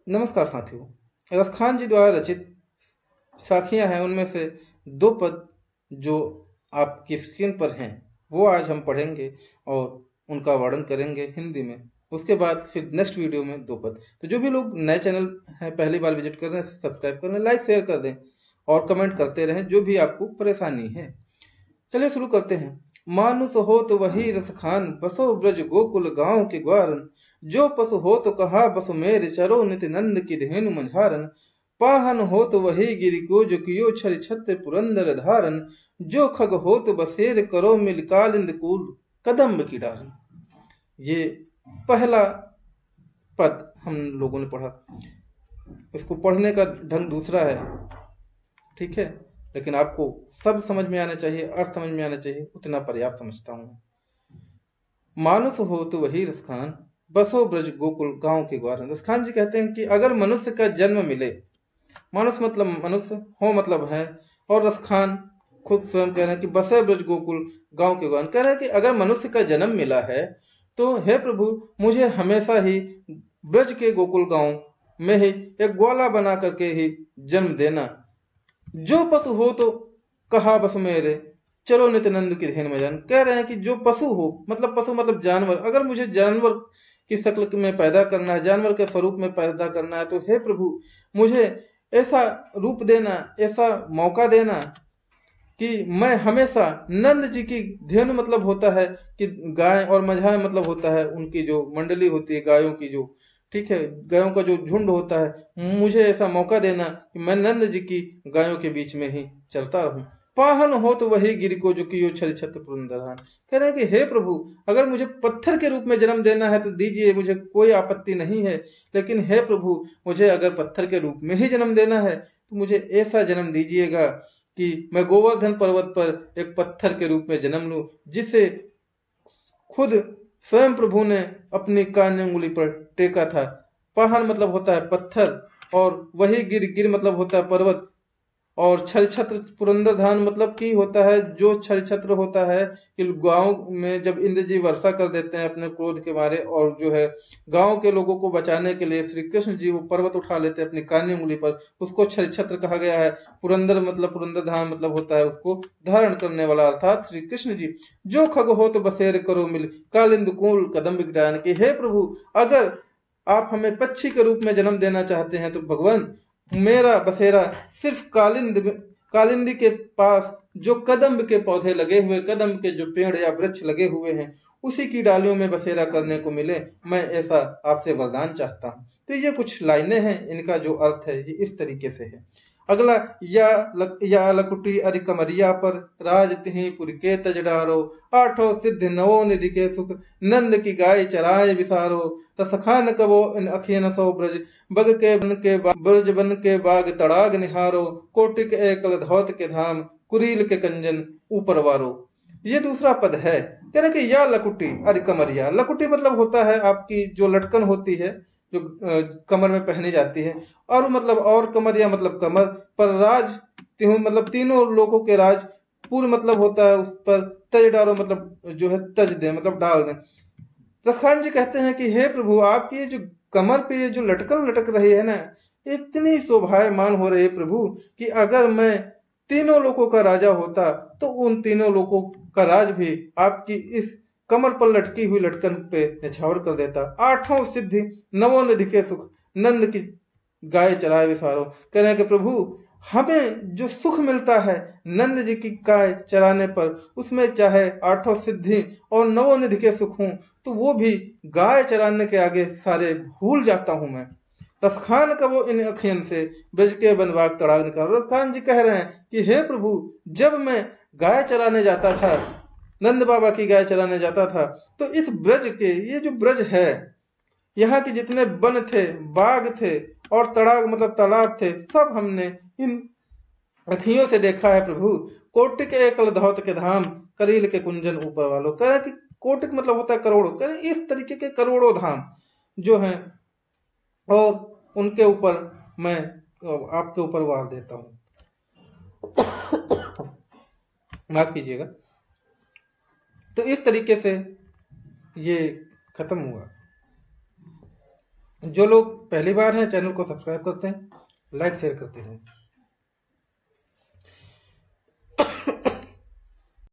नमस्कार साथियों, रसखान जी द्वारा रचित साखियां हैं, उनमें से दो पद जो आपकी स्क्रीन पर हैं वो आज हम पढ़ेंगे और उनका वर्णन करेंगे हिंदी में। उसके बाद फिर नेक्स्ट वीडियो में दो पद। तो जो भी लोग नए चैनल हैं, पहली बार विजिट कर रहे हैं, सब्सक्राइब कर लें, लाइक शेयर कर दें और कमेंट करते रहें जो भी आपको परेशानी है। चलिए शुरू करते हैं। मानुष हो तो वही रसखान, बसो ब्रज गोकुल गांव के ग्वारन। जो पशु हो तो कहा बसु मेरे, चरो नित नंद की धेनु मंझारन। पाहन हो तो वही गिरि को, जो कियो छरि छत्र पुरंदर धारन। जो खग हो तो बसेर, करो मिल कालिंद कूल कदम्ब की डारन। ये पहला पद हम लोगों ने पढ़ा। इसको पढ़ने का ढंग दूसरा है, ठीक है, लेकिन आपको सब समझ में आना चाहिए, अर्थ समझ में आना चाहिए, उतना पर्याप्त समझता हूं। मानुष हो तो वही रसखान, बसो ब्रज गोकुल गांव के ग्वारन। रसखान जी कहते हैं कि अगर मनुष्य का जन्म मिले, मानुष मतलब मनुष्य, हो मतलब है, और रसखान खुद स्वयं कह रहे हैं कि बसे ब्रज गोकुल गांव के ग्वारन। कह रहे हैं कि अगर मनुष्य का जन्म मिला है तो हे प्रभु, मुझे हमेशा ही ब्रज के गोकुल गांव में ही एक ग्वाला बना करके ही जन्म देना। जो पशु हो तो कहा बस मेरे, चलो नित्यानंद की धेन में जान। कह रहे हैं कि जो पशु हो, मतलब पशु मतलब जानवर, अगर मुझे जानवर की शक्ल में पैदा करना है, जानवर के स्वरूप में पैदा करना है, तो हे प्रभु मुझे ऐसा रूप देना, ऐसा मौका देना कि मैं हमेशा नंद जी की धेनु मतलब होता है कि गाय, और मझा मतलब होता है उनकी जो मंडली होती है गायों की, जो ठीक है, गायों का जो झुंड होता है, मुझे ऐसा मौका देना कि मैं नंद जी की गायों के बीच में ही चलता रहूं। पाहन हो तो वही गिर को, जो कि यो छल छत्र पुरंदरान। कह रहे हैं कि हे प्रभु, अगर मुझे पत्थर के रूप में जन्म देना है तो दीजिए, मुझे कोई आपत्ति नहीं है। लेकिन हे प्रभु, मुझे अगर पत्थर के रूप में ही जन्म देना है तो मुझे ऐसा जन्म दीजिएगा कि मैं गोवर्धन पर्वत पर एक पत्थर के रूप में जन्म लूं, जिसे खुद स्वयं प्रभु ने अपनी कान्य उंगली पर टेका था। पहाड़ मतलब होता है पत्थर, और वही गिर, गिर मतलब होता है पर्वत, और छल छत्र पुरंदर धान मतलब की होता है, जो छल छत्र होता है कि गांव में जब इंद्र जी वर्षा कर देते हैं अपने क्रोध के मारे, और जो है गांव के लोगों को बचाने के लिए श्री कृष्ण जी वो पर्वत उठा लेते हैं अपनी कान्य उंगली पर, उसको छल छत्र कहा गया है। पुरंदर मतलब, पुरंदर धान मतलब होता है उसको धारण करने वाला, अर्थात श्री कृष्ण जी। जो खग हो तो बसेर, करो मिल कालिंद कूल कदम्ब गिरान। की हे प्रभु, अगर आप हमें पक्षी के रूप में जन्म देना चाहते हैं तो भगवान, मेरा बसेरा सिर्फ कालिंदी के पास जो कदम्ब के पौधे लगे हुए, कदम्ब के जो पेड़ या वृक्ष लगे हुए हैं, उसी की डालियों में बसेरा करने को मिले, मैं ऐसा आपसे वरदान चाहता हूं। तो ये कुछ लाइनें हैं, इनका जो अर्थ है ये इस तरीके से है। अगला, या लकुटी अरि कमरिया पर, राज तिहि पुर के तज डारो। आठों सिद्ध नवो निधि के सुख, नंद की गाय चराए विसारो। तसखान कबो इन अखियन सो ब्रज, बग के बन के ब्रज बन के बाग तड़ाग निहारो। कोटिक एकल धौत के धाम, कुरील के कंजन ऊपर वारो। ये दूसरा पद है। कह रहे कि या लकुटी अरे कमरिया, लकुटी मतलब होता है आपकी जो लटकन होती है, जो कमर में पहनी जाती है, और मतलब, और कमरिया मतलब कमर पर, राज तिहु मतलब तीनों लोगों के राज, पूर्व मतलब होता है उस पर, तज डारो मतलब जो है तज दे, मतलब डाल दें। रखान जी कहते हैं कि हे प्रभु, आपकी ये जो कमर पे ये जो लटकन लटक रही है ना, इतनी शोभायमान हो रही है प्रभु, कि अगर मैं तीनों लोगों का राजा होता तो उन तीनों लोगों का राज भी आपकी इस कमर पर लटकी हुई लटकन पे निछावर कर देता। आठों सिद्धि नवों निधि के सुख, नंद की गाय चराए विसारो। कह रहे हैं कि प्रभु, हमें जो सुख मिलता है नंद जी की गाय चराने पर, उसमें चाहे आठों सिद्धि और नवोनिधि के सुख हूं, तो वो भी गाय चराने के आगे सारे भूल जाता हूं मैं। रसखान का वो इन अखियन से, ब्रज के बनवाग तड़ाग निकालो। रसखान जी कह रहे हैं कि हे प्रभु, जब मैं गाय चराने जाता था, नंद बाबा की गाय चराने जाता था, तो इस ब्रज के, ये जो ब्रज है, यहाँ के जितने वन थे, बाग थे, और तड़ाग मतलब तालाब थे, सब हमने इन अखियों से देखा है प्रभु। कोटिक एकल धौत के धाम, करील के कुंजन ऊपर वालों। कह रहे कि कोटिक मतलब होता है करोड़ों, कह रहे इस तरीके के करोड़ों धाम जो हैं, और उनके ऊपर मैं आपके ऊपर वार देता हूं। माफ कीजिएगा। तो इस तरीके से ये खत्म हुआ। जो लोग पहली बार हैं चैनल को सब्सक्राइब करते हैं, लाइक शेयर करते हैं।